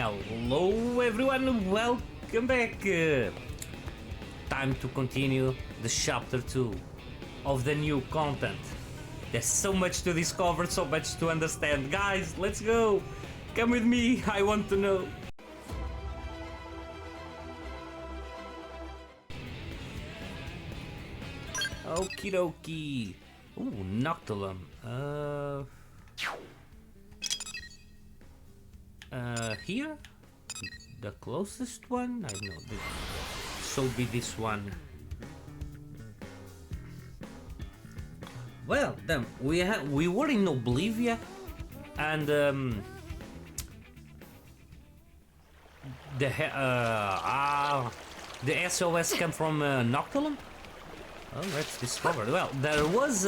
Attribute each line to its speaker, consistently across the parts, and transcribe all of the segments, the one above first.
Speaker 1: Hello everyone, welcome back. Time to continue the chapter 2 of the new content. There's so much to discover, so much to understand. Guys, let's go. Come with me, I want to know. Okie dokie. Ooh, Noctilum. Here? The closest one? I don't know. This should be this one. Well, then we were in Oblivia, and the SOS came from Noctilum. Oh, let's discover. Well, there was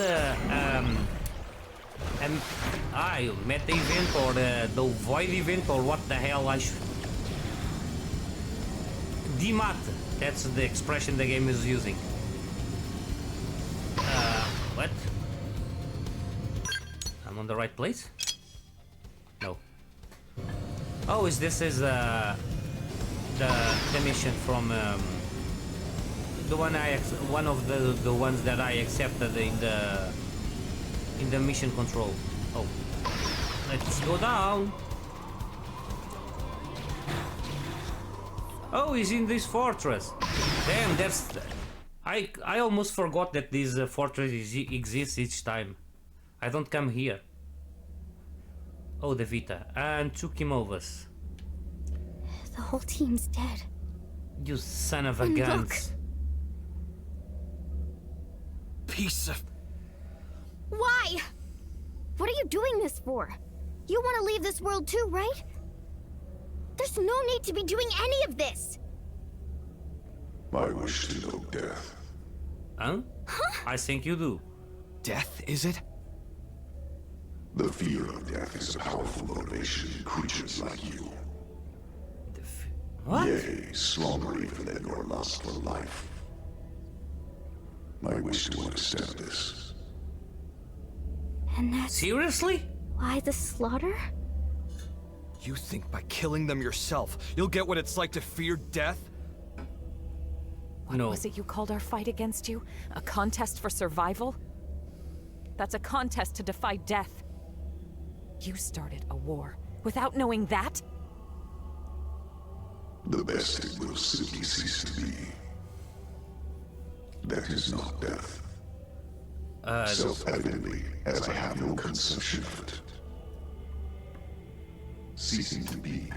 Speaker 1: I met the event or the void event or what the hell I should. Demat. That's the expression the game is using. What? I'm on the right place? No. Oh, this is the mission from the one of the ones that I accepted in the mission control. Oh, let's go down. Oh, he's in this fortress. Damn, that's. I almost forgot that this fortress exists each time. I don't come here. Oh, the Vita and 2 Kimovas.
Speaker 2: The whole team's dead.
Speaker 1: You son of a gun.
Speaker 3: Piece of.
Speaker 2: Why? What are you doing this for? You want to leave this world too, right? There's no need to be doing any of this.
Speaker 4: I wish to know death.
Speaker 1: Huh? I think you do.
Speaker 3: Death, is it?
Speaker 4: The fear of death is a powerful motivation in creatures like you.
Speaker 1: What?
Speaker 4: Yea, stronger even than your lust for life. I wish to understand this.
Speaker 2: And that's
Speaker 1: Seriously?
Speaker 2: why the slaughter?
Speaker 3: You think by killing them yourself, you'll get what it's like to fear death?
Speaker 5: What was it you called our fight against you? A contest for survival? That's a contest to defy death. You started a war without knowing that?
Speaker 4: The best it will simply cease to be. That is not death. Self-evidently, as I have no conception of it. Ceasing to be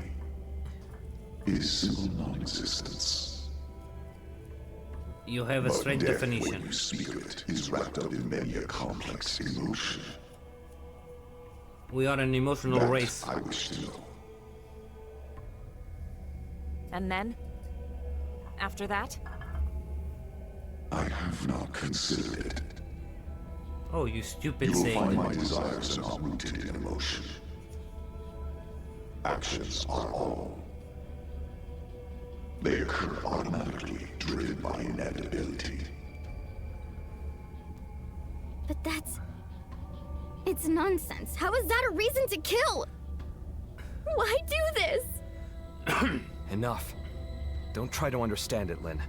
Speaker 4: is simple non-existence.
Speaker 1: You have a
Speaker 4: But
Speaker 1: strange
Speaker 4: death,
Speaker 1: definition.
Speaker 4: when you speak of it, is wrapped up in many a complex emotion.
Speaker 1: We are an emotional
Speaker 4: That
Speaker 1: race.
Speaker 4: I wish to know.
Speaker 5: And then? After that?
Speaker 4: I have not considered it.
Speaker 1: Oh, you stupid
Speaker 4: You will
Speaker 1: thing.
Speaker 4: find my desires are not rooted in emotion. Actions are all. They occur automatically, driven by inevitability.
Speaker 2: But that's... It's nonsense. How is that a reason to kill? Why do this?
Speaker 3: Enough. Don't try to understand it, Lynn.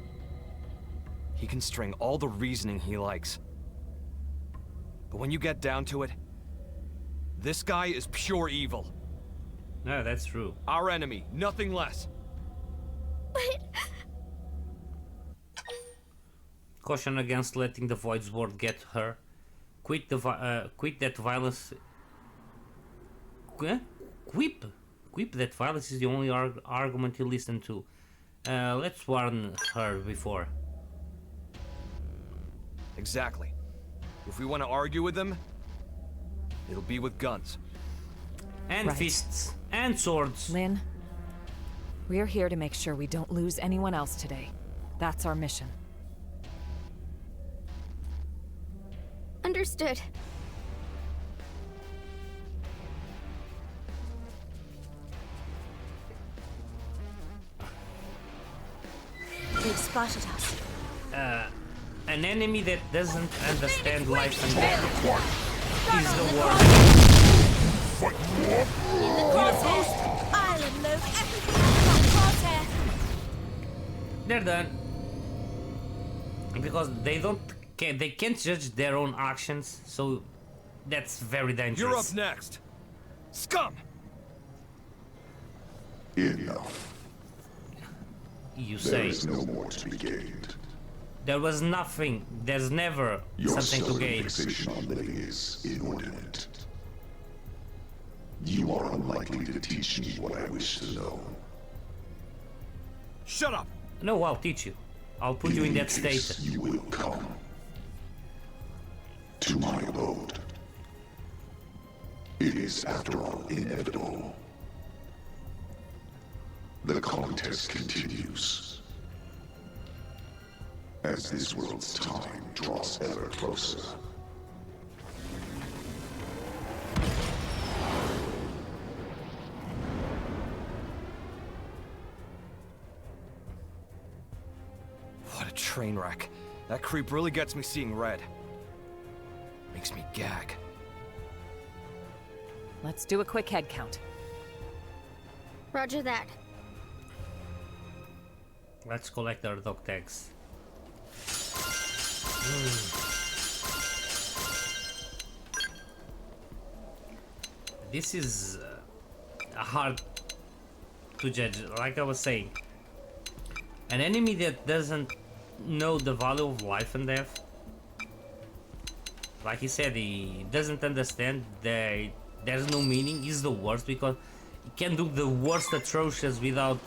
Speaker 3: He can string all the reasoning he likes. But when you get down to it, this guy is pure evil.
Speaker 1: No, that's true.
Speaker 3: Our enemy, nothing less.
Speaker 2: But...
Speaker 1: Caution against letting the Void Sword get her. Quit that violence. Quip that violence is the only argument you listen to. Let's warn her before.
Speaker 3: Exactly. If we want to argue with them, it'll be with guns.
Speaker 1: And
Speaker 5: Right.
Speaker 1: fists. And swords.
Speaker 5: Lynn, we're here to make sure we don't lose anyone else today. That's our mission.
Speaker 2: Understood.
Speaker 6: They've spotted us.
Speaker 1: An enemy that doesn't understand life and death is the worst.
Speaker 6: In the crosshairs, I'll unload everything
Speaker 1: They're done. Because they can't judge their own actions, so that's very dangerous.
Speaker 3: You're up next. Scum!
Speaker 4: Enough.
Speaker 1: You
Speaker 4: There
Speaker 1: say.
Speaker 4: is no more to be gained.
Speaker 1: There was nothing. There's never
Speaker 4: Your
Speaker 1: something to
Speaker 4: stubborn
Speaker 1: gain.
Speaker 4: fixation on living is inordinate. You are unlikely to teach me what I wish to know.
Speaker 3: Shut up!
Speaker 1: No, I'll teach you. I'll put you in that
Speaker 4: any case,
Speaker 1: state.
Speaker 4: You will come to my abode. It is, after all, inevitable. The contest continues. As this world's time draws ever closer.
Speaker 3: What a train wreck. That creep really gets me seeing red. Makes me gag.
Speaker 5: Let's do a quick head count.
Speaker 2: Roger that.
Speaker 1: Let's collect our dog tags. This is hard to judge, like I was saying. An enemy that doesn't know the value of life and death, like he said, he doesn't understand that there's no meaning, is the worst, because you can do the worst atrocious without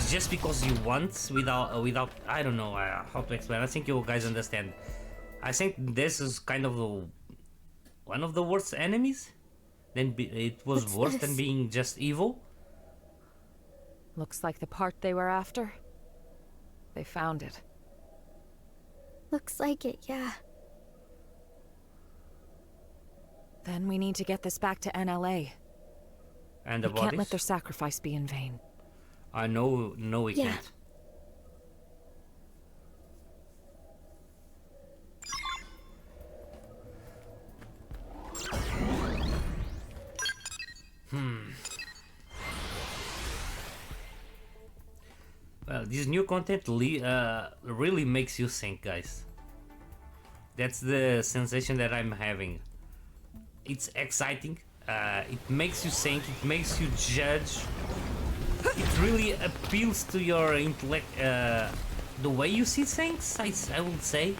Speaker 1: just because you want, without I don't know how to explain. I think you guys understand. I think this is kind of one of the worst enemies. Then it was
Speaker 2: What's
Speaker 1: worse
Speaker 2: this?
Speaker 1: than being just evil.
Speaker 5: Looks like the part they were after. They found it.
Speaker 2: Looks like it, yeah.
Speaker 5: Then we need to get this back to NLA.
Speaker 1: And the
Speaker 5: We can't
Speaker 1: bodies.
Speaker 5: let their sacrifice be in vain.
Speaker 1: I know, no, we
Speaker 2: Yeah.
Speaker 1: can't. Well, this new content really makes you think, guys. That's the sensation that I'm having. It's exciting. It makes you think. It makes you judge. It really appeals to your intellect, the way you see things. I would say.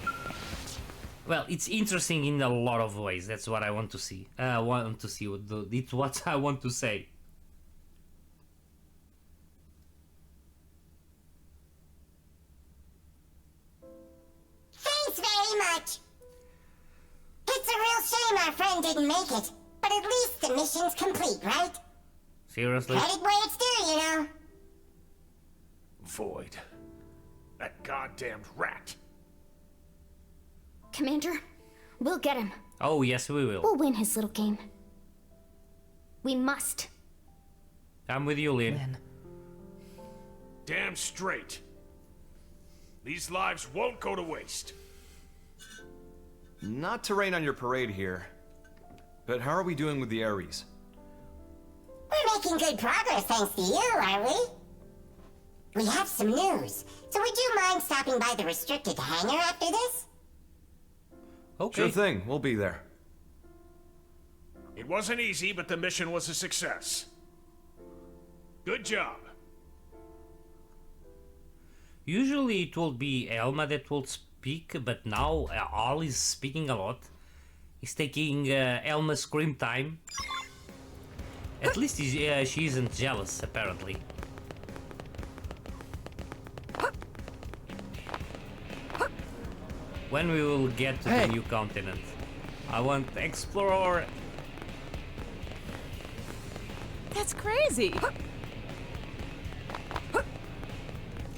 Speaker 1: Well, it's interesting in a lot of ways. That's what I want to see. It's what I want to say.
Speaker 7: Thanks very much. It's a real shame our friend didn't make it, but at least the mission's complete, right?
Speaker 1: Seriously?
Speaker 7: Credit where it's due, you know.
Speaker 8: Void. That goddamned rat.
Speaker 2: Commander, we'll get him.
Speaker 1: Oh yes, we will.
Speaker 2: We'll win his little game. We must.
Speaker 1: I'm with you, Lynn.
Speaker 5: Lynn.
Speaker 8: Damn straight. These lives won't go to waste.
Speaker 3: Not to rain on your parade here, but how are we doing with the Ares?
Speaker 7: We're making good progress thanks to you, are we? We have some news, so would you mind stopping by the restricted hangar after this?
Speaker 1: Okay.
Speaker 3: Sure thing, we'll be there.
Speaker 8: It wasn't easy, but the mission was a success. Good job.
Speaker 1: Usually it will be Elma that will speak, but now Al is speaking a lot. He's taking Elma's scream time. At least she isn't jealous, apparently. When we will get to the new continent? I want to explore.
Speaker 5: That's crazy!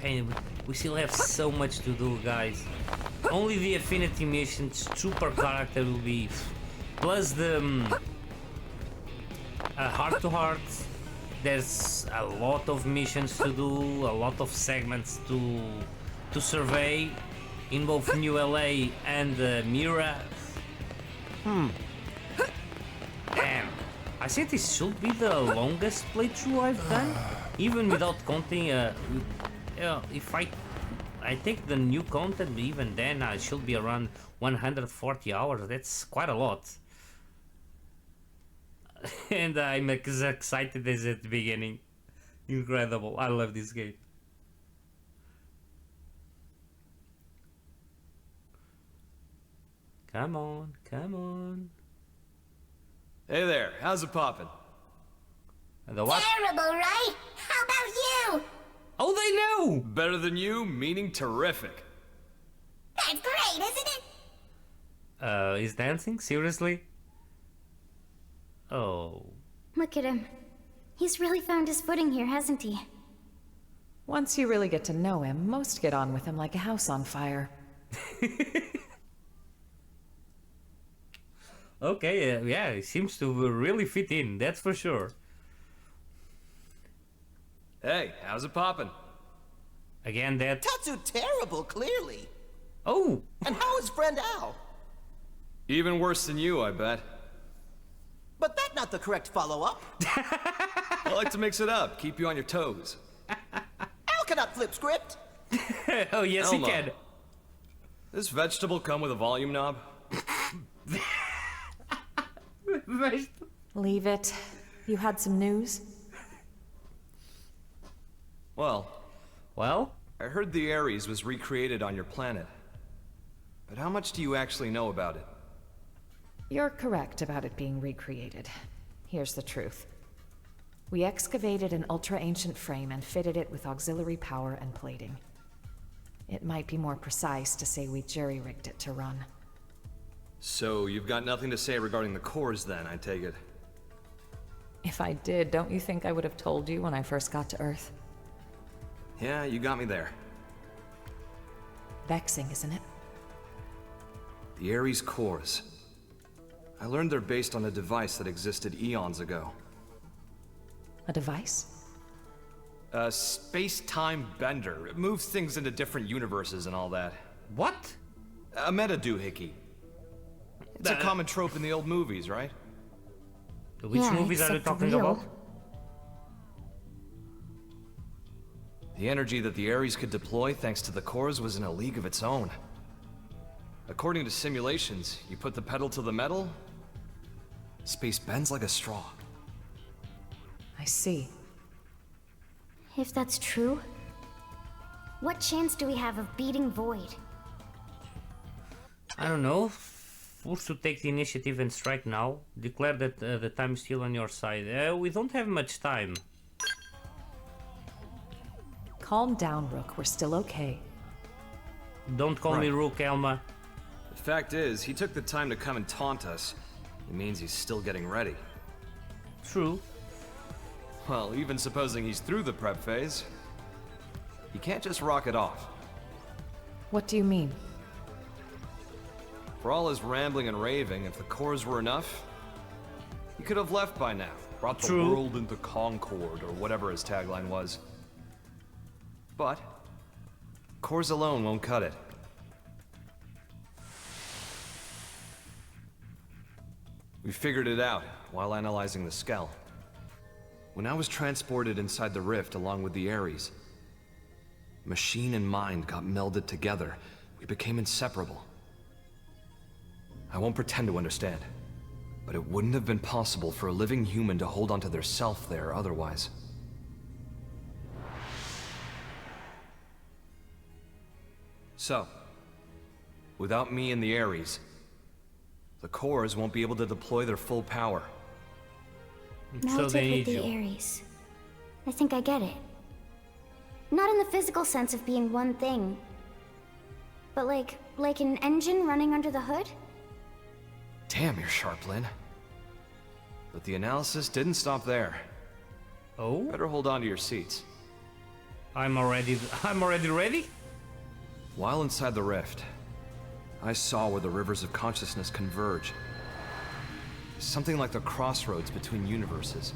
Speaker 1: Hey, we still have so much to do, guys. Only the Affinity missions, super character will be, plus the heart-to-heart. There's a lot of missions to do, a lot of segments to survey in both New LA and Mira. Damn, I think this should be the longest playthrough I've done, even without counting. If I take the new content, even then I should be around 140 hours. That's quite a lot. And I'm as excited as at the beginning. Incredible! I love this game. Come on, come on.
Speaker 3: Hey there, how's it poppin'?
Speaker 1: The what?
Speaker 7: Terrible, right? How about you?
Speaker 1: Oh, they know!
Speaker 3: Better than you, meaning terrific.
Speaker 7: That's great, isn't it?
Speaker 1: Is dancing? Seriously? Oh.
Speaker 2: Look at him. He's really found his footing here, hasn't he?
Speaker 5: Once you really get to know him, most get on with him like a house on fire.
Speaker 1: Okay, yeah, it seems to really fit in, that's for sure.
Speaker 3: Hey, how's it poppin'?
Speaker 1: Again, that...
Speaker 9: Tatsu terrible, clearly.
Speaker 1: Oh!
Speaker 9: And how is friend Al?
Speaker 3: Even worse than you, I bet.
Speaker 9: But that's not the correct follow-up.
Speaker 3: I like to mix it up, keep you on your toes.
Speaker 9: Al cannot flip script.
Speaker 1: Oh, yes,
Speaker 3: Elmo.
Speaker 1: he can.
Speaker 3: This vegetable come with a volume knob?
Speaker 5: Leave it. You had some news?
Speaker 3: Well,
Speaker 1: I
Speaker 3: heard the Ares was recreated on your planet. But how much do you actually know about it?
Speaker 5: You're correct about it being recreated. Here's the truth. We excavated an ultra-ancient frame and fitted it with auxiliary power and plating. It might be more precise to say we jury-rigged it to run.
Speaker 3: So you've got nothing to say regarding the cores then, I take it?
Speaker 5: If I did, don't you think I would have told you when I first got to Earth?
Speaker 3: Yeah, you got me there.
Speaker 5: Vexing, isn't it?
Speaker 3: The Ares cores. I learned they're based on a device that existed eons ago.
Speaker 5: A device?
Speaker 3: A space-time bender. It moves things into different universes and all that.
Speaker 1: What?
Speaker 3: A meta-doohickey. It's a common trope in the old movies, right?
Speaker 1: Which movies are you
Speaker 2: except for
Speaker 1: talking
Speaker 2: real.
Speaker 1: about?
Speaker 3: The energy that the Ares could deploy thanks to the cores was in a league of its own. According to simulations, you put the pedal to the metal, space bends like a straw.
Speaker 5: I see.
Speaker 2: If that's true, what chance do we have of beating Void?
Speaker 1: I don't know. Forced to take the initiative and strike now. Declare that the time is still on your side. We don't have much time.
Speaker 5: Calm down, Rook. We're still okay.
Speaker 1: Don't call me
Speaker 3: Right.
Speaker 1: Rook, Elma.
Speaker 3: The fact is, he took the time to come and taunt us. It means he's still getting ready.
Speaker 1: True.
Speaker 3: Well, even supposing he's through the prep phase, he can't just rock it off.
Speaker 5: What do you mean?
Speaker 3: For all his rambling and raving, if the cores were enough, he could have left by now. Brought the
Speaker 1: True.
Speaker 3: world into concord, or whatever his tagline was. But cores alone won't cut it. We figured it out while analyzing the Skell. When I was transported inside the rift along with the Ares, machine and mind got melded together. We became inseparable. I won't pretend to understand, but it wouldn't have been possible for a living human to hold onto their self there otherwise. So, without me and the Ares, the cores won't be able to deploy their full power.
Speaker 1: So they
Speaker 2: Melted
Speaker 1: need
Speaker 2: with the
Speaker 1: you.
Speaker 2: Ares. I think I get it. Not in the physical sense of being one thing, but like an engine running under the hood?
Speaker 3: Damn, you're sharp, Lynn. But the analysis didn't stop there.
Speaker 1: Oh?
Speaker 3: Better hold on to your seats.
Speaker 1: I'm already ready?
Speaker 3: While inside the rift, I saw where the rivers of consciousness converge. Something like the crossroads between universes.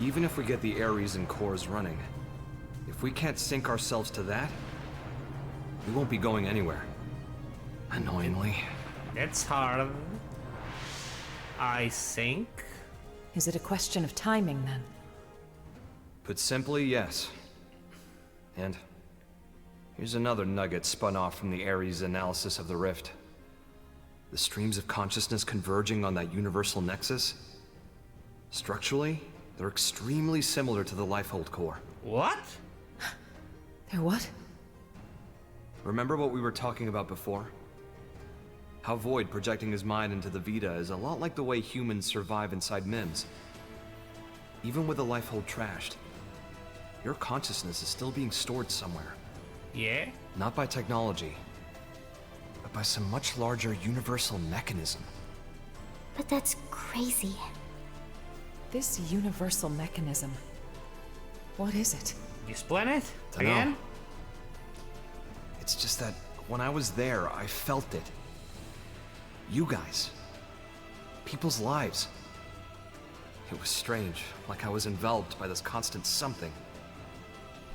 Speaker 3: Even if we get the Ares and cores running, if we can't sync ourselves to that, we won't be going anywhere. Annoyingly.
Speaker 1: That's hard. I think.
Speaker 5: Is it a question of timing, then?
Speaker 3: Put simply, yes. And here's another nugget spun off from the Ares analysis of the rift. The streams of consciousness converging on that universal nexus. Structurally, they're extremely similar to the Lifehold core.
Speaker 1: What?
Speaker 5: They're what?
Speaker 3: Remember what we were talking about before? How Void projecting his mind into the Vita is a lot like the way humans survive inside MIMS. Even with the Lifehold trashed, your consciousness is still being stored somewhere.
Speaker 1: Yeah?
Speaker 3: Not by technology, but by some much larger universal mechanism.
Speaker 2: But that's crazy.
Speaker 5: This universal mechanism. What is it?
Speaker 1: This planet?
Speaker 3: Dunno.
Speaker 1: Again?
Speaker 3: It's just that when I was there, I felt it. You guys. People's lives. It was strange, like I was enveloped by this constant something.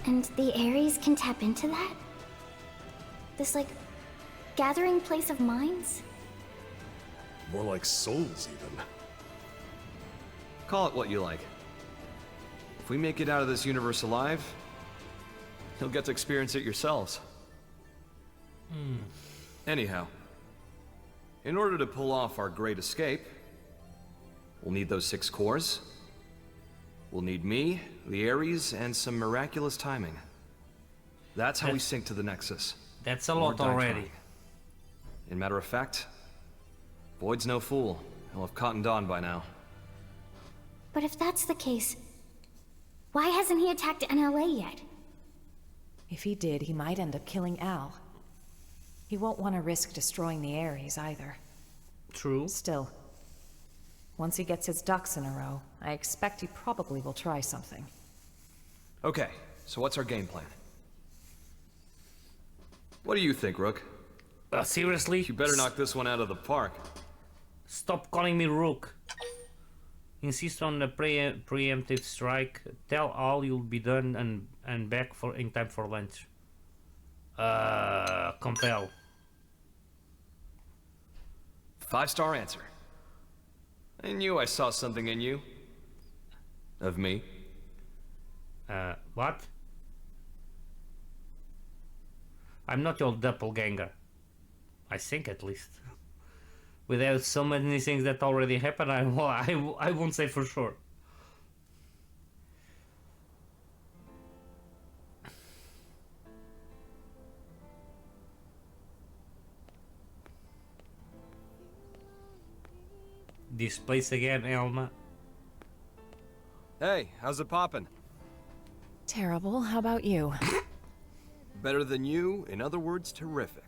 Speaker 2: And the Ares can tap into that? This, like, gathering place of minds?
Speaker 4: More like souls, even.
Speaker 3: Call it what you like. If we make it out of this universe alive, you'll get to experience it yourselves. Anyhow, in order to pull off our great escape, we'll need those 6 cores. We'll need me, the Ares, and some miraculous timing. That's how we sync to the Nexus.
Speaker 1: That's a
Speaker 3: More
Speaker 1: lot
Speaker 3: die
Speaker 1: already.
Speaker 3: trying. In matter of fact, Void's no fool. He'll have caught and dawn by now.
Speaker 2: But if that's the case, why hasn't he attacked NLA yet?
Speaker 5: If he did, he might end up killing Al. He won't want to risk destroying the Ares either.
Speaker 1: True.
Speaker 5: Still, once he gets his ducks in a row, I expect he probably will try something.
Speaker 3: Okay, so what's our game plan? What do you think, Rook?
Speaker 1: Seriously?
Speaker 3: You better knock this one out of the park.
Speaker 1: Stop calling me Rook. Insist on the preemptive strike. Tell all you'll be done and back for in time for lunch. Compel.
Speaker 3: 5-star answer. I knew I saw something in you. Of me.
Speaker 1: What? I'm not your doppelganger. I think, at least. Without so many things that already happened, I won't say for sure. This place again, Elma.
Speaker 3: Hey, how's it poppin'?
Speaker 5: Terrible. How about you?
Speaker 3: Better than you, in other words, terrific.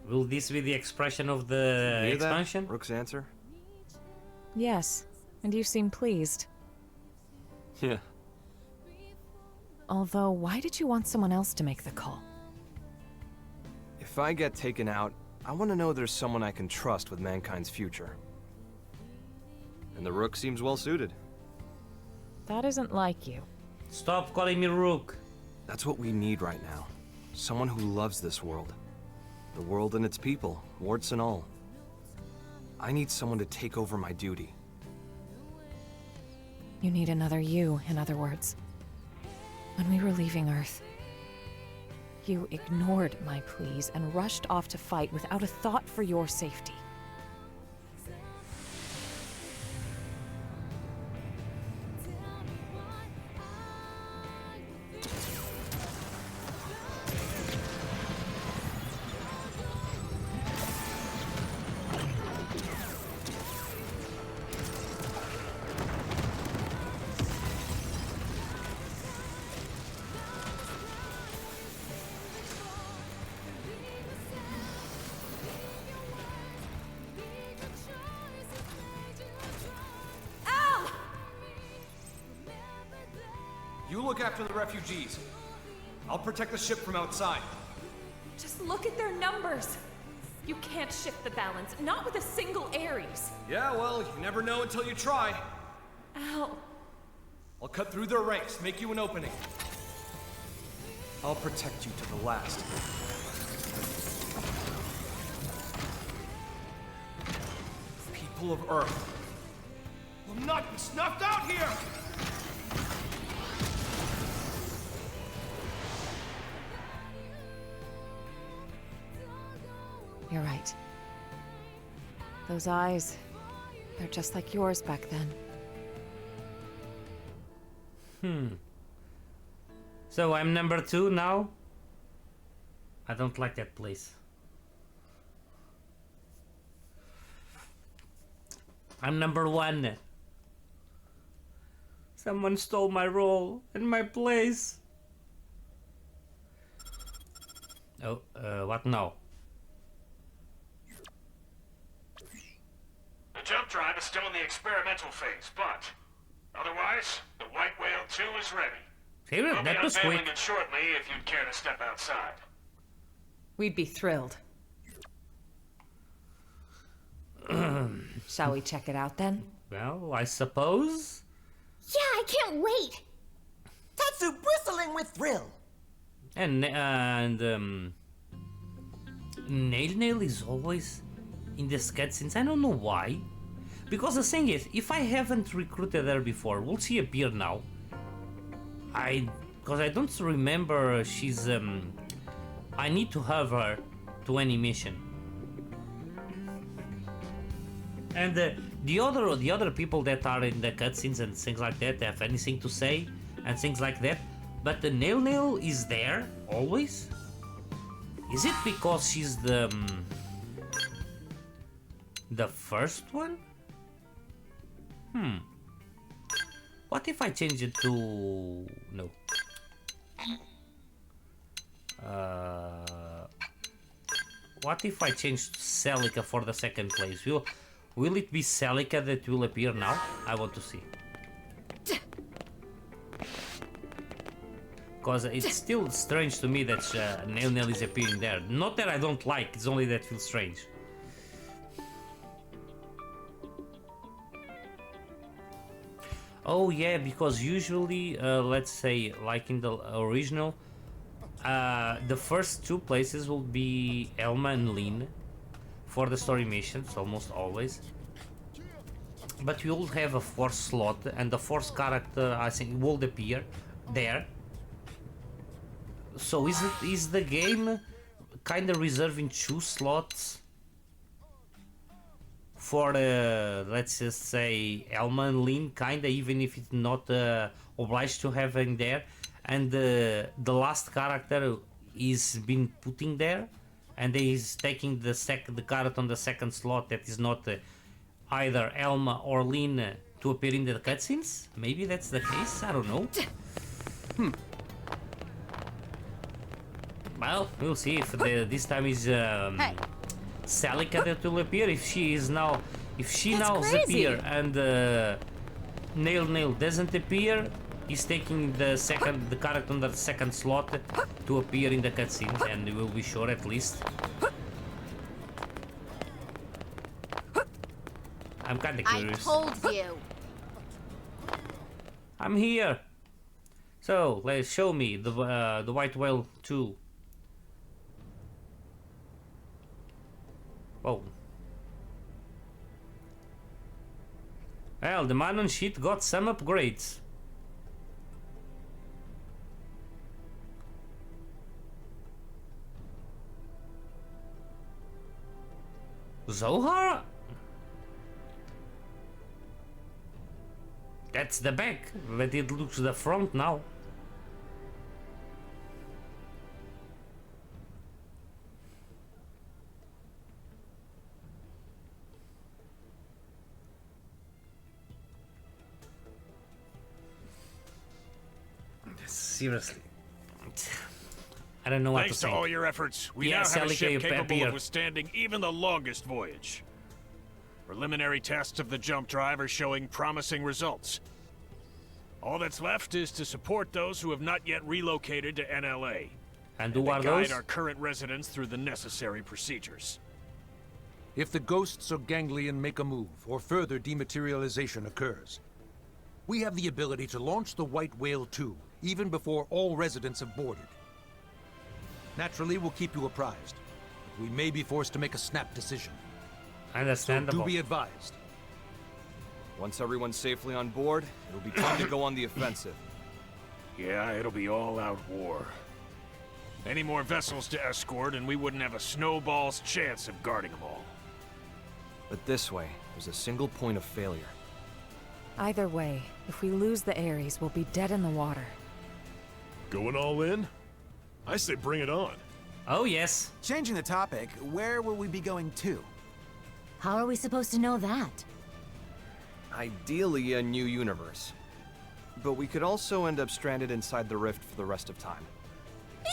Speaker 1: Will this be the expression of the
Speaker 3: Hear
Speaker 1: expansion?
Speaker 3: that? Rook's answer?
Speaker 5: Yes, and you seem pleased.
Speaker 3: Yeah.
Speaker 5: Although, why did you want someone else to make the call?
Speaker 3: If I get taken out, I want to know there's someone I can trust with mankind's future. And the Rook seems well suited.
Speaker 5: That isn't like you.
Speaker 1: Stop calling me Rook.
Speaker 3: That's what we need right now. Someone who loves this world. The world and its people, warts and all. I need someone to take over my duty.
Speaker 5: You need another you, in other words. When we were leaving Earth, you ignored my pleas and rushed off to fight without a thought for your safety.
Speaker 3: You look after the refugees. I'll protect the ship from outside.
Speaker 5: Just look at their numbers! You can't shift the balance, not with a single Ares!
Speaker 3: Yeah, well, you never know until you try.
Speaker 5: Al!
Speaker 3: I'll cut through their ranks, make you an opening. I'll protect you to the last.
Speaker 10: full of Earth. Will not be snuffed out here!
Speaker 5: You're right. Those eyes, they're just like yours back then.
Speaker 1: So I'm number 2 now? I don't like that place. I'm number 1. Someone stole my role and my place. Oh, what now?
Speaker 8: The jump drive is still in the experimental phase, but otherwise, the White Whale 2 is ready.
Speaker 1: Seriously,
Speaker 8: We'll
Speaker 1: that
Speaker 8: be
Speaker 1: was
Speaker 8: unveiling
Speaker 1: quick.
Speaker 8: it shortly if you'd care to step outside.
Speaker 5: We'd be thrilled. Shall we check it out then?
Speaker 1: Well, I suppose.
Speaker 2: Yeah, I can't wait!
Speaker 9: Tatsu bristling with thrill.
Speaker 1: And Nail is always in this cutscenes. I don't know why. Because the thing is, if I haven't recruited her before, will she appear now? Because I don't remember she's I need to have her to any mission. And the other people that are in the cutscenes and things like that have anything to say and things like that, but the Nail is there always. Is it because she's the first one? What if I change it to no? What if I change to Celica for the second place? Will it be Celica that will appear now? I want to see. Because it's still strange to me that Nail is appearing there. Not that I don't like, it's only that it feels strange. Oh yeah, because usually, let's say, like in the original, the first 2 places will be Elma and Lynn for the story missions, almost always. But we will have a 4th slot, and the 4th character, I think, will appear there. So is the game kind of reserving 2 slots for let's just say Elma and Lynn, kinda, even if it's not obliged to have in there, and the last character is been putting there, and he's taking the card on the 2nd slot that is not either Elma or Lynn to appear in the cutscenes? Maybe that's the case, I don't know. Well, we'll see if this time is Celica that will appear. If she now appear and Nail doesn't appear, he's taking the character on the 2nd slot to appear in the cutscenes, and we will be sure at least. I'm kinda curious.
Speaker 2: I told you.
Speaker 1: I'm here. So let's show me the White Whale 2. Whoa. Well, the man on sheet got some upgrades. Zohar? That's the back, but it looks the front now. Seriously. I don't know what to
Speaker 8: Thanks
Speaker 1: say.
Speaker 8: to all your efforts, we now have a ship capable of withstanding even the longest voyage. Preliminary tests of the jump drive are showing promising results. All that's left is to support those who have not yet relocated to NLA.
Speaker 1: And who are
Speaker 8: guide
Speaker 1: those?
Speaker 8: our current residents through the necessary procedures.
Speaker 11: If the ghosts or ganglion make a move, or further dematerialization occurs, we have the ability to launch the White Whale 2, even before all residents have boarded. Naturally, we'll keep you apprised, but we may be forced to make a snap decision.
Speaker 1: Understandable.
Speaker 11: So do be advised.
Speaker 3: Once everyone's safely on board, it'll be time to go on the offensive.
Speaker 8: Yeah, it'll be all-out war. Any more vessels to escort, and we wouldn't have a snowball's chance of guarding them all.
Speaker 3: But this way, there's a single point of failure.
Speaker 5: Either way, if we lose the Ares, we'll be dead in the water.
Speaker 12: Going all in? I say bring it on.
Speaker 1: Oh, yes.
Speaker 13: Changing the topic, where will we be going to?
Speaker 6: How are we supposed to know that?
Speaker 3: Ideally, a new universe. But we could also end up stranded inside the rift for the rest of time.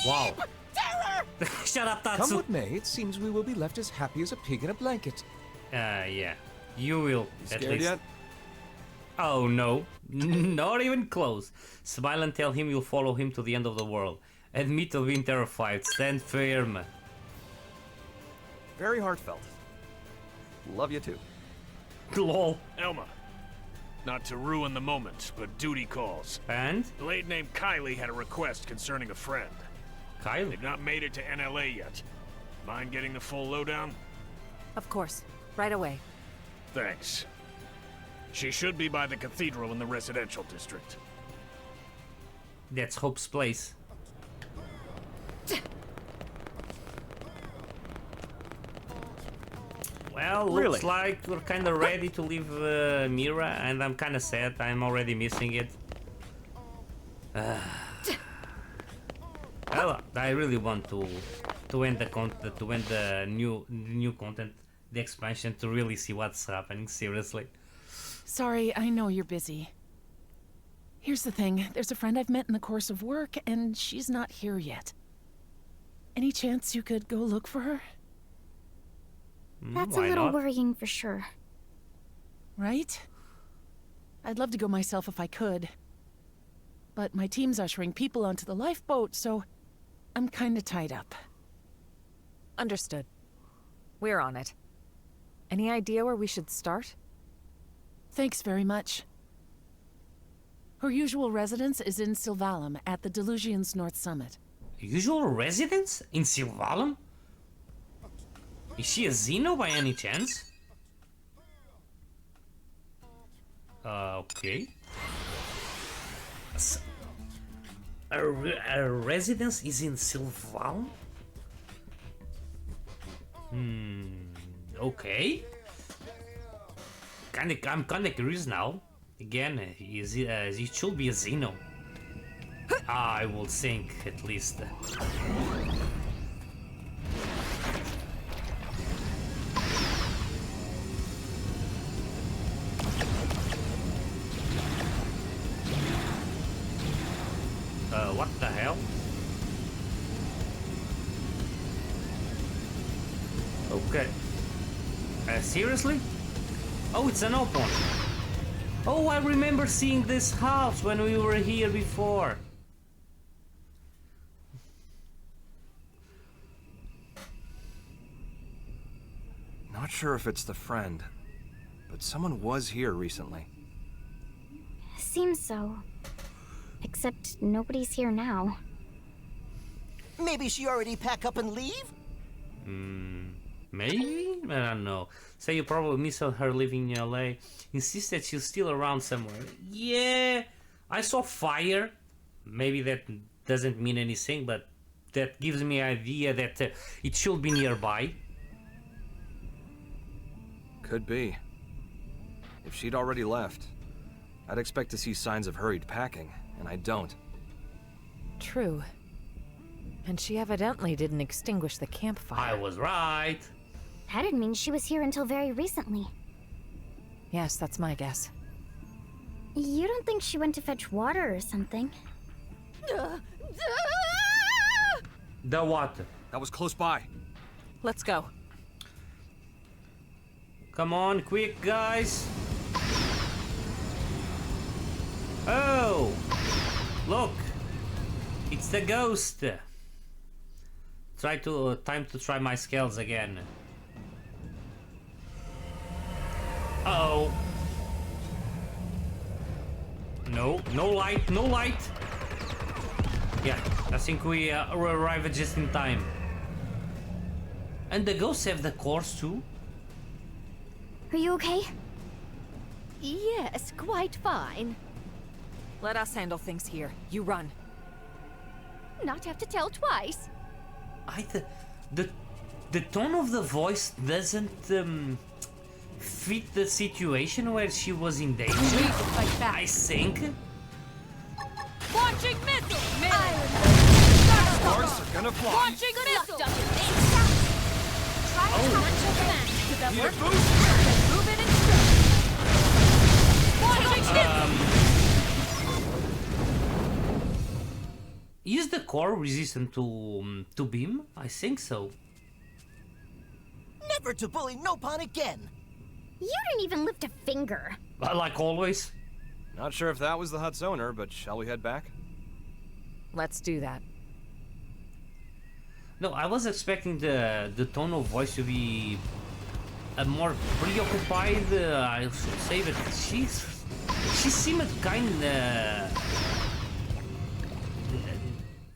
Speaker 1: Wow.
Speaker 9: Terror!
Speaker 1: Shut up, Tatsu.
Speaker 14: Come what may, it seems we will be left as happy as a pig in a blanket.
Speaker 1: Yeah. You will,
Speaker 3: You
Speaker 1: at
Speaker 3: scared
Speaker 1: least.
Speaker 3: yet?
Speaker 1: Oh, no. Not even close. Smile and tell him you'll follow him to the end of the world. Admit to being terrified. Stand firm.
Speaker 3: Very heartfelt. Love you too.
Speaker 1: Lol.
Speaker 8: Elma. Not to ruin the moment, but duty calls.
Speaker 1: And?
Speaker 8: The lady named Kylie had a request concerning a friend.
Speaker 1: Kylie?
Speaker 8: They've not made it to NLA yet. Mind getting the full lowdown?
Speaker 5: Of course. Right away.
Speaker 8: Thanks. She should be by the cathedral in the residential district.
Speaker 1: That's Hope's place. Well, looks like we're kind of ready to leave Mira, and I'm kind of sad. I'm already missing it. Well, I really want to end the content, to end the new content, the expansion, to really see what's happening. Seriously.
Speaker 15: Sorry, I know you're busy. Here's the thing, there's a friend I've met in the course of work, and she's not here yet. Any chance you could go look for her?
Speaker 2: That's a little worrying for sure.
Speaker 15: Right? I'd love to go myself if I could. But my team's ushering people onto the lifeboat, so I'm kinda tied up.
Speaker 5: Understood. We're on it. Any idea where we should start?
Speaker 15: Thanks very much. Her usual residence is in Sylvalum, at the Delusion's North Summit.
Speaker 1: Usual residence? In Sylvalum? Is she a Xeno by any chance? Okay. A residence is in Sylvalum? Okay. I'm kinda curious now. Again, it should be a Xeno. I will think, at least. What the hell? Okay. Seriously? Oh, it's an open. Oh, I remember seeing this house when we were here before.
Speaker 3: Not sure if it's the friend, but someone was here recently.
Speaker 2: Seems so. Except nobody's here now.
Speaker 9: Maybe she already pack up and leave?
Speaker 1: Maybe? I don't know. Say you probably miss her living in LA. Insist that she's still around somewhere. Yeah, I saw fire. Maybe that doesn't mean anything, but that gives me an idea that it should be nearby.
Speaker 3: Could be. If she'd already left, I'd expect to see signs of hurried packing, and I don't.
Speaker 5: True. And she evidently didn't extinguish the campfire.
Speaker 1: I was right.
Speaker 2: That'd mean she was here until very recently.
Speaker 5: Yes, that's my guess.
Speaker 2: You don't think she went to fetch water or something?
Speaker 1: The water.
Speaker 3: That was close by.
Speaker 5: Let's go.
Speaker 1: Come on, quick, guys. Oh! Look! It's the ghost! Time to try my Skells again. Uh-oh. No light, no light! Yeah, I think we arrived just in time. And the ghosts have the cores too?
Speaker 2: Are you okay?
Speaker 16: Yes, quite fine.
Speaker 5: Let us handle things here. You run.
Speaker 16: Not have to tell twice.
Speaker 1: The tone of the voice doesn't fit the situation where she was in danger. I think.
Speaker 5: Launching missile!
Speaker 3: Stars are gonna fly.
Speaker 5: Launching missile!
Speaker 16: Try tactical command. Does that
Speaker 3: Need
Speaker 16: work?
Speaker 3: a boost?
Speaker 16: Move in and
Speaker 1: Is the core resistant to beam? I think so.
Speaker 9: Never to bully Nopon again.
Speaker 2: You didn't even lift a finger.
Speaker 1: Like always.
Speaker 3: Not sure if that was the hut's owner, but shall we head back?
Speaker 5: Let's do that.
Speaker 1: No, I was expecting the tone of voice to be a more preoccupied. I should say, but she seemed kind of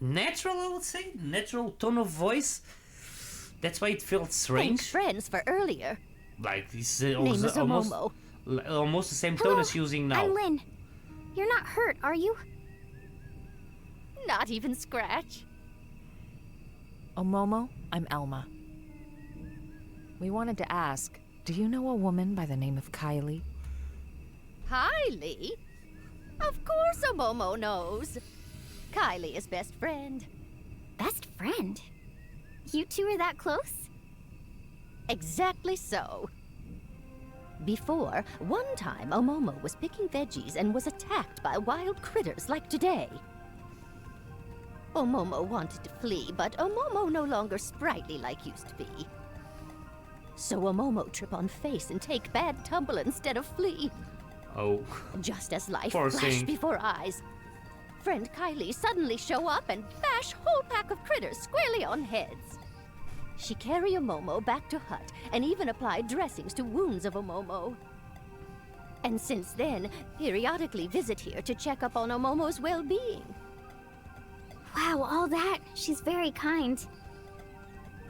Speaker 1: natural. I would say natural tone of voice. That's why it felt strange.
Speaker 16: Thanks, friends, for earlier.
Speaker 1: Like this
Speaker 16: Name is Omomo.
Speaker 1: almost the same tone as using now.
Speaker 2: I'm Lynn. You're not hurt, are you?
Speaker 16: Not even scratch.
Speaker 5: Omomo, I'm Elma. We wanted to ask, do you know a woman by the name of Kylie?
Speaker 16: Kylie? Of course Omomo knows. Kylie is best friend.
Speaker 2: Best friend? You two are that close?
Speaker 16: Exactly so. Before, one time Omomo was picking veggies and was attacked by wild critters like today. Omomo wanted to flee, but Omomo no longer sprightly like used to be. So Omomo trip on face and take bad tumble instead of flee.
Speaker 1: Oh.
Speaker 16: Just as life
Speaker 1: Poor
Speaker 16: flashed
Speaker 1: thing.
Speaker 16: before eyes, friend Kylie suddenly show up and bash whole pack of critters squarely on heads. She carry Omomo back to hut and even apply dressings to wounds of Omomo. And since then, periodically visit here to check up on Omomo's well-being.
Speaker 2: Wow, all that. She's very kind.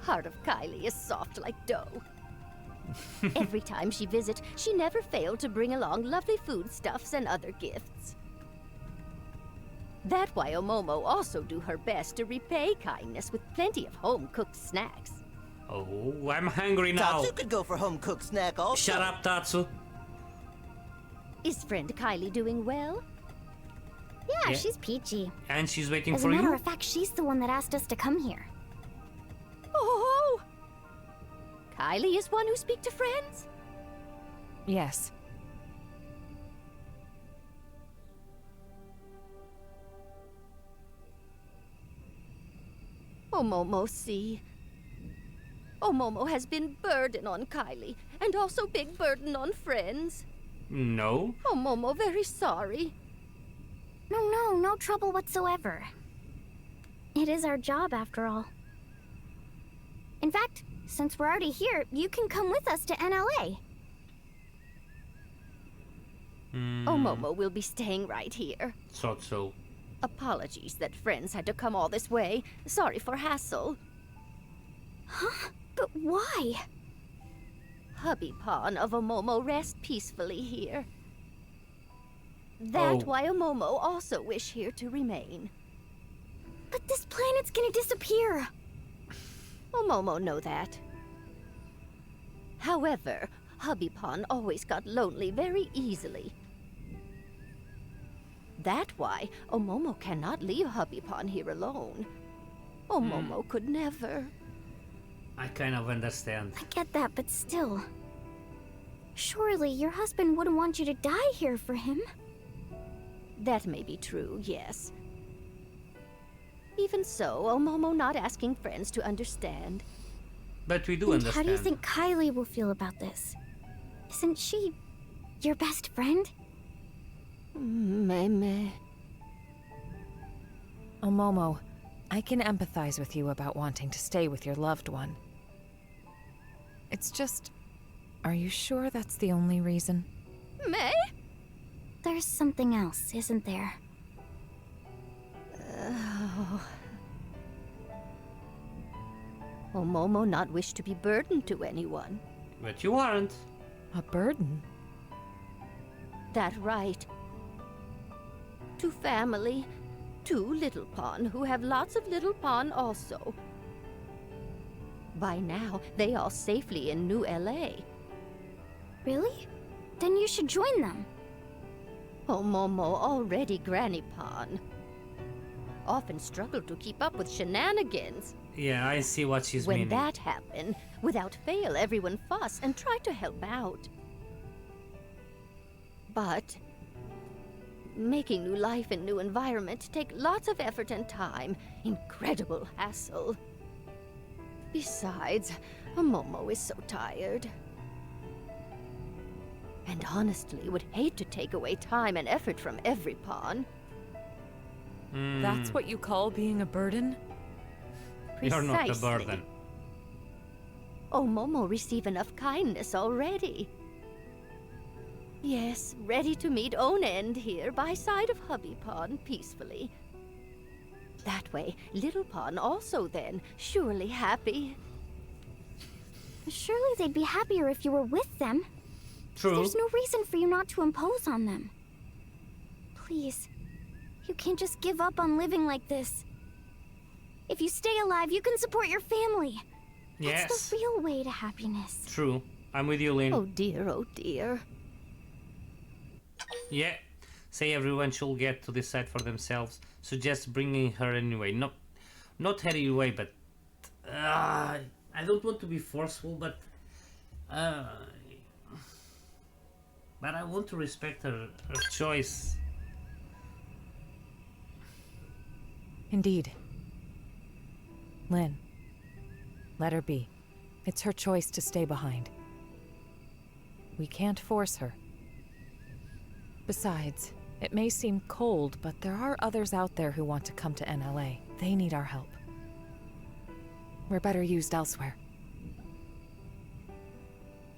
Speaker 16: Heart of Kylie is soft like dough. Every time she visits, she never failed to bring along lovely foodstuffs and other gifts. That's why Omomo also do her best to repay kindness with plenty of home-cooked snacks.
Speaker 1: Oh, I'm hungry now.
Speaker 9: Tatsu could go for home-cooked snack also.
Speaker 1: Shut up, Tatsu.
Speaker 16: Is friend Kylie doing well?
Speaker 2: Yeah,
Speaker 1: Yeah.
Speaker 2: she's peachy.
Speaker 1: And she's waiting
Speaker 2: As
Speaker 1: for
Speaker 2: a matter
Speaker 1: you?
Speaker 2: of fact, she's the one that asked us to come here.
Speaker 16: Oh! Kylie is one who speak to friends?
Speaker 5: Yes.
Speaker 16: Omomo see. Omomo has been burden on Kylie, and also big burden on friends.
Speaker 1: No.
Speaker 16: Omomo very sorry.
Speaker 2: No trouble whatsoever. It is our job, after all. In fact, since we're already here, you can come with us to NLA.
Speaker 16: Omomo will be staying right here.
Speaker 1: Thought so.
Speaker 16: Apologies that friends had to come all this way. Sorry for hassle.
Speaker 2: Huh? But why?
Speaker 16: Hubby Pawn of Omomo rest peacefully here. That why Omomo also wish here to remain.
Speaker 2: But this planet's gonna disappear.
Speaker 16: Omomo know that. However, Hubby Pawn always got lonely very easily. That why Omomo cannot leave Hubby Pawn here alone. Omomo could never.
Speaker 1: I kind of understand.
Speaker 2: I get that, but still. Surely your husband wouldn't want you to die here for him.
Speaker 16: That may be true, yes. Even so, Omomo not asking friends to understand.
Speaker 1: But we do
Speaker 2: And
Speaker 1: understand.
Speaker 2: how do you think Kylie will feel about this? Isn't she your best friend?
Speaker 16: Meme.
Speaker 5: Omomo, I can empathize with you about wanting to stay with your loved one. It's just, are you sure that's the only reason?
Speaker 16: May?
Speaker 2: There's something else, isn't there?
Speaker 16: Omomo not wish to be burdened to anyone.
Speaker 1: But you aren't.
Speaker 5: A burden?
Speaker 16: that right. To family, to Little Pond, who have lots of Little Pond also. By now, they are safely in New LA.
Speaker 2: Really? Then you should join them.
Speaker 16: Oh, Momo, already Granny Pond. Often struggle to keep up with shenanigans.
Speaker 1: Yeah, I see what she's
Speaker 16: When
Speaker 1: meaning.
Speaker 16: that happened, without fail, everyone fuss and try to help out. But making new life in new environment take lots of effort and time. Incredible hassle. Besides, Momo is so tired. And honestly, would hate to take away time and effort from every pawn.
Speaker 5: That's what you call being a burden?
Speaker 1: You're not a burden.
Speaker 16: Oh, Momo receive enough kindness already. Yes, ready to meet own end here by side of Hubby Pawn peacefully. That way, Little Pawn also then, surely happy.
Speaker 2: Surely they'd be happier if you were with them.
Speaker 1: True.
Speaker 2: There's no reason for you not to impose on them. Please, you can't just give up on living like this. If you stay alive, you can support your family.
Speaker 1: Yes.
Speaker 2: That's the real way to happiness.
Speaker 1: True. I'm with you, Lynn.
Speaker 16: Oh dear, oh dear.
Speaker 1: Yeah. Say everyone should get to decide for themselves. Suggest bringing her anyway. Not her anyway, but... I don't want to be forceful, but... but I want to respect her choice.
Speaker 5: Indeed. Lynn, let her be. It's her choice to stay behind. We can't force her. Besides, it may seem cold, but there are others out there who want to come to NLA. They need our help. We're better used elsewhere.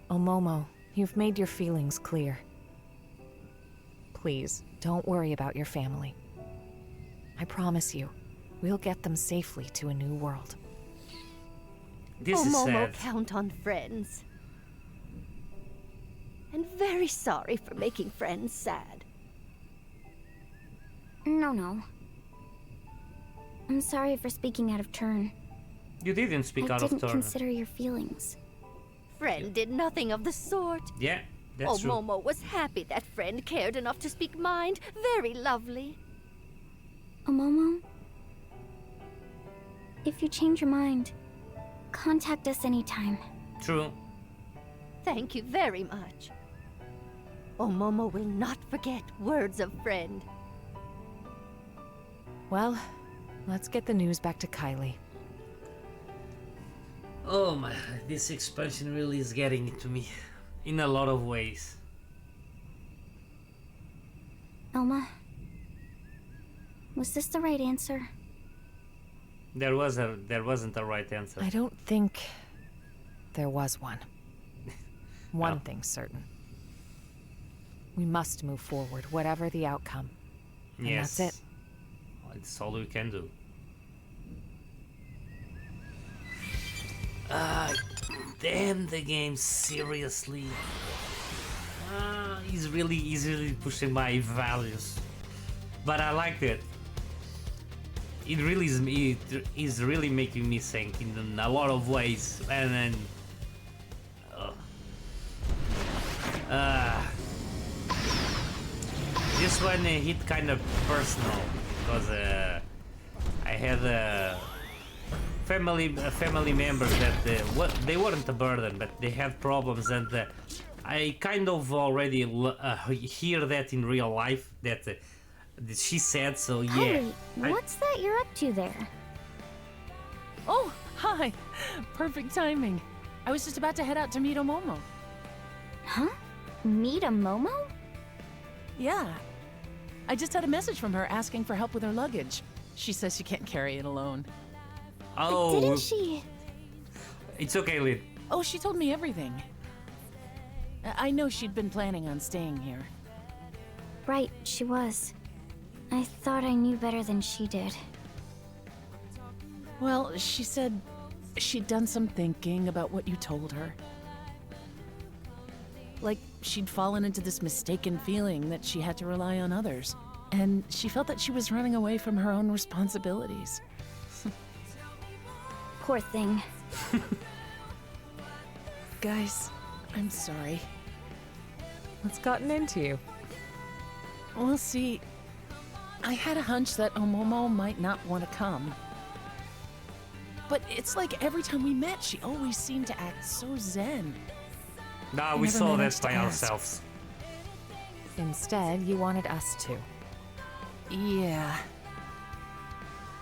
Speaker 5: Oh, Momo, you've made your feelings clear. Please, don't worry about your family. I promise you, we'll get them safely to a new world.
Speaker 1: This is
Speaker 16: Momo,
Speaker 1: sad.
Speaker 16: Count on friends. And very sorry for making friends sad.
Speaker 2: No. I'm sorry for speaking out of turn.
Speaker 1: You didn't speak out of
Speaker 2: I didn't
Speaker 1: turn.
Speaker 2: consider your feelings.
Speaker 16: Friend did nothing of the sort.
Speaker 1: Yeah, that's true.
Speaker 16: Momo was happy that friend cared enough to speak mind. Very lovely.
Speaker 2: Momo, if you change your mind, contact us anytime.
Speaker 1: True.
Speaker 16: Thank you very much. Momo will not forget words of friend.
Speaker 5: Well, let's get the news back to Kylie.
Speaker 1: Oh my, this expansion really is getting into me. In a lot of ways.
Speaker 2: Elma, was this the right answer?
Speaker 1: There wasn't a right answer.
Speaker 5: I don't think there was one. One thing's certain. We must move forward, whatever the outcome. And
Speaker 1: Yes.
Speaker 5: that's it.
Speaker 1: It's all we can do. Damn the game, seriously. He's really pushing my values. But I liked it. It really is really making me think in a lot of ways. And then this one hit kind of personal because I had family members that they weren't a burden, but they had problems, and I kind of already hear that in real life that she said. So yeah.
Speaker 2: Kylie, what's that you're up to there?
Speaker 15: Oh, hi. Perfect timing. I was just about to head out to meet Momo.
Speaker 2: Huh? Meet a Momo?
Speaker 15: Yeah. I just had a message from her asking for help with her luggage. She says she can't carry it alone.
Speaker 1: Oh.
Speaker 2: Didn't she?
Speaker 1: It's okay, Lynn.
Speaker 15: Oh, she told me everything. I know she'd been planning on staying here.
Speaker 2: Right, she was. I thought I knew better than she did.
Speaker 15: Well, she said she'd done some thinking about what you told her. Like she'd fallen into this mistaken feeling that she had to rely on others. And she felt that she was running away from her own responsibilities.
Speaker 2: Poor thing.
Speaker 15: Guys, I'm sorry.
Speaker 5: What's gotten into you?
Speaker 15: We'll see. I had a hunch that Omomo might not want to come. But it's like every time we met, she always seemed to act so zen.
Speaker 1: Nah, we saw this by ourselves.
Speaker 5: Instead, you wanted us to.
Speaker 15: Yeah.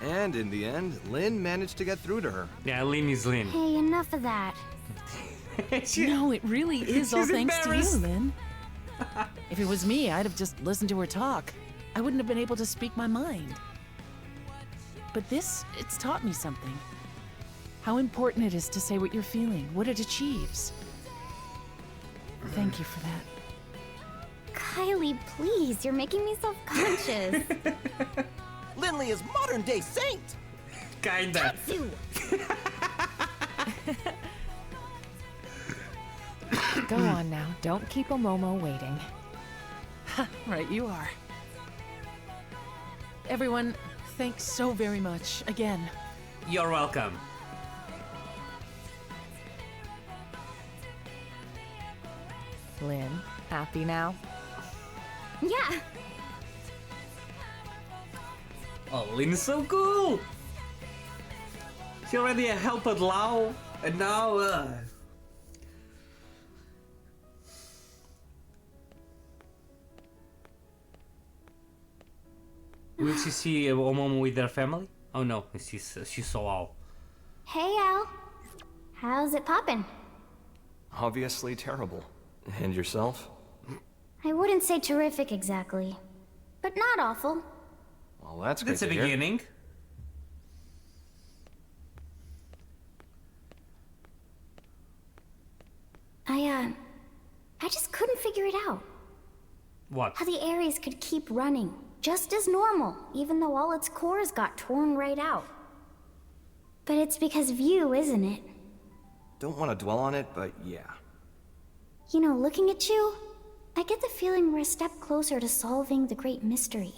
Speaker 3: And in the end, Lynn managed to get through to her.
Speaker 1: Yeah, Lynn is Lynn.
Speaker 2: Hey, enough of that.
Speaker 15: No, it really is all thanks to you, Lynn. If it was me, I'd have just listened to her talk. I wouldn't have been able to speak my mind. But this, it's taught me something. How important it is to say what you're feeling, what it achieves. Thank you for that.
Speaker 2: Kylie, please, you're making me self-conscious.
Speaker 9: Lindley is modern-day saint!
Speaker 1: Kinda.
Speaker 5: Go on now, don't keep Omomo waiting.
Speaker 15: Right, you are. Everyone, thanks so very much, again.
Speaker 1: You're welcome.
Speaker 5: Lynn, happy now?
Speaker 2: Yeah.
Speaker 1: Oh, Lynn's so cool! She already helped Lau, and now, Will she see Omomo with their family? Oh no, she saw Al.
Speaker 2: Hey, Al. How's it poppin'?
Speaker 3: Obviously terrible. And yourself?
Speaker 2: I wouldn't say terrific exactly, but not awful.
Speaker 3: Well, that's good to
Speaker 1: a
Speaker 3: hear.
Speaker 1: beginning.
Speaker 2: I just couldn't figure it out.
Speaker 1: What?
Speaker 2: How the Ares could keep running, just as normal, even though all its cores got torn right out. But it's because of you, isn't it?
Speaker 3: Don't want to dwell on it, but yeah.
Speaker 2: You know, looking at you, I get the feeling we're a step closer to solving the great mystery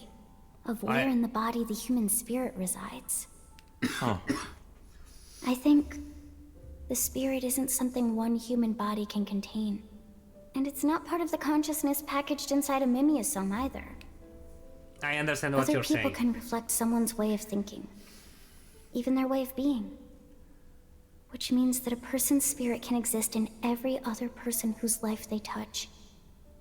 Speaker 2: of where in the body the human spirit resides.
Speaker 3: Huh.
Speaker 2: I think the spirit isn't something one human body can contain. And it's not part of the consciousness packaged inside a mimeosome either.
Speaker 1: I understand what
Speaker 2: Other
Speaker 1: you're saying.
Speaker 2: people can reflect someone's way of thinking, even their way of being. Which means that a person's spirit can exist in every other person whose life they touch.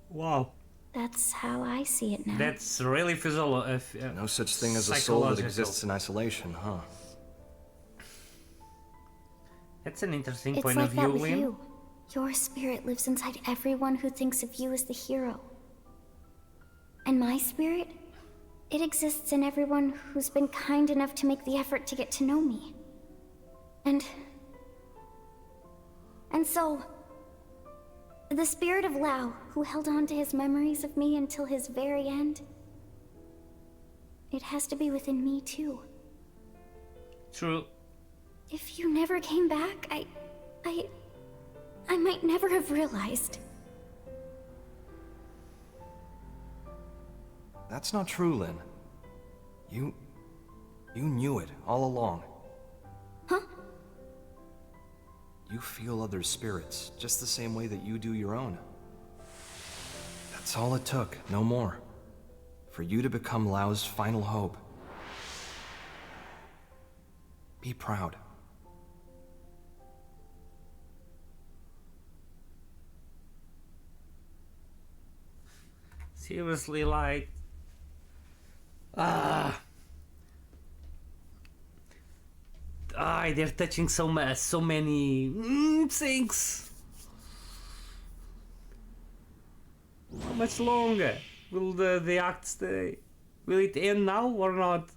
Speaker 1: Wow.
Speaker 2: That's how I see it now.
Speaker 1: That's really
Speaker 3: no such thing as a soul that exists in isolation, huh?
Speaker 1: That's an interesting
Speaker 2: It's
Speaker 1: point
Speaker 2: like
Speaker 1: of view,
Speaker 2: that with
Speaker 1: Liam.
Speaker 2: you. Your spirit lives inside everyone who thinks of you as the hero. And my spirit? It exists in everyone who's been kind enough to make the effort to get to know me. And so, the spirit of Lau, who held on to his memories of me until his very end, it has to be within me too.
Speaker 1: True.
Speaker 2: If you never came back, I might never have realized.
Speaker 3: That's not true, Lynn. You knew it all along.
Speaker 2: Huh?
Speaker 3: You feel other spirits, just the same way that you do your own. That's all it took, no more. For you to become Lau's final hope. Be proud.
Speaker 1: Seriously, like... they're touching so many things. How much longer will the act stay? Will it end now or not?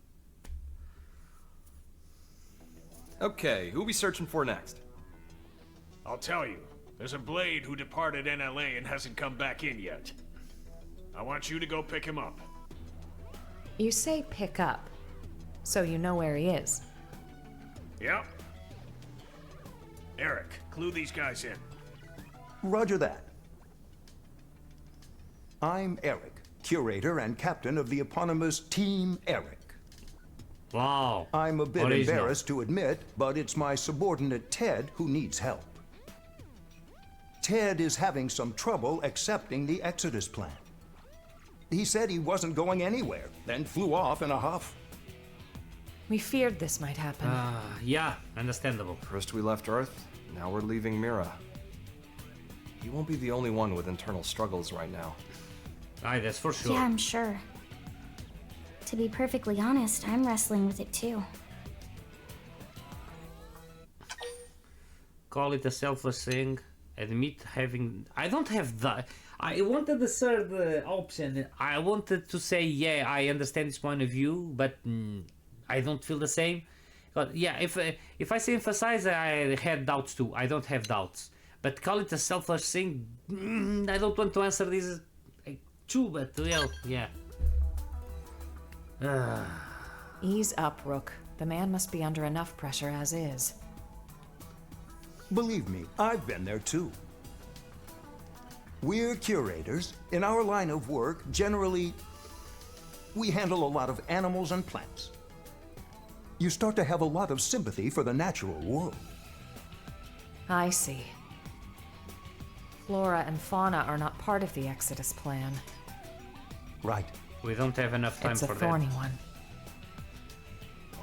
Speaker 3: Okay, who we searching for next?
Speaker 8: I'll tell you. There's a Blade who departed NLA and hasn't come back in yet. I want you to go pick him up.
Speaker 5: You say pick up, so you know where he is.
Speaker 8: Yep. Eric, clue these guys in.
Speaker 9: Roger that.
Speaker 17: I'm Eric, curator and captain of the eponymous Team Eric.
Speaker 1: Wow.
Speaker 17: I'm a bit
Speaker 1: Original.
Speaker 17: embarrassed to admit, but it's my subordinate Ted who needs help. Ted is having some trouble accepting the Exodus plan. He said he wasn't going anywhere, then flew off in a huff.
Speaker 5: We feared this might happen.
Speaker 1: Yeah, understandable.
Speaker 3: First we left Earth, now we're leaving Mira. You won't be the only one with internal struggles right now.
Speaker 1: Aye, that's for sure.
Speaker 2: Yeah, I'm sure. To be perfectly honest, I'm wrestling with it too.
Speaker 1: Call it a selfless thing. Admit having... I don't have that. I wanted the third option. I wanted to say, yeah, I understand this point of view, but I don't feel the same. But yeah, if I say emphasize, I had doubts too. I don't have doubts. But call it a selfless thing, I don't want to answer this too, but well, yeah.
Speaker 5: Ease up, Rook. The man must be under enough pressure as is.
Speaker 17: Believe me, I've been there too. We're curators. In our line of work, generally, we handle a lot of animals and plants. You start to have a lot of sympathy for the natural world.
Speaker 5: I see. Flora and fauna are not part of the Exodus plan.
Speaker 17: Right.
Speaker 1: We don't have enough time
Speaker 5: it's
Speaker 1: for
Speaker 5: a thorny
Speaker 1: that.
Speaker 5: one.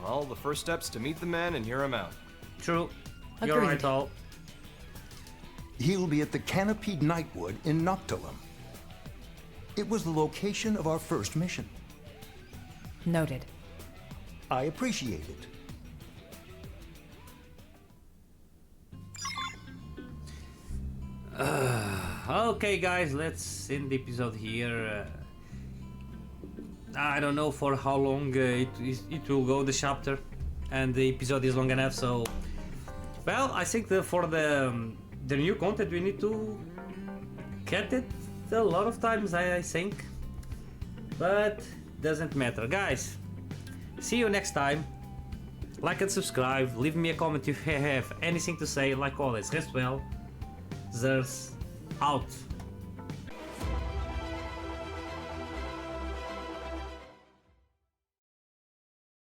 Speaker 3: Well, the first step's to meet the man and hear him out.
Speaker 1: True.
Speaker 5: Agreed.
Speaker 1: You're right, all.
Speaker 17: He'll be at the Canopied Nightwood in Noctilum. It was the location of our first mission.
Speaker 5: Noted.
Speaker 17: I appreciate it.
Speaker 1: Okay, guys, let's end the episode here. I don't know for how long it will go, the chapter, and the episode is long enough, so... Well, I think for the new content we need to cut it a lot of times, I think. But doesn't matter. Guys, see you next time. Like and subscribe, leave me a comment if you have anything to say, like always. Rest well. Zers out.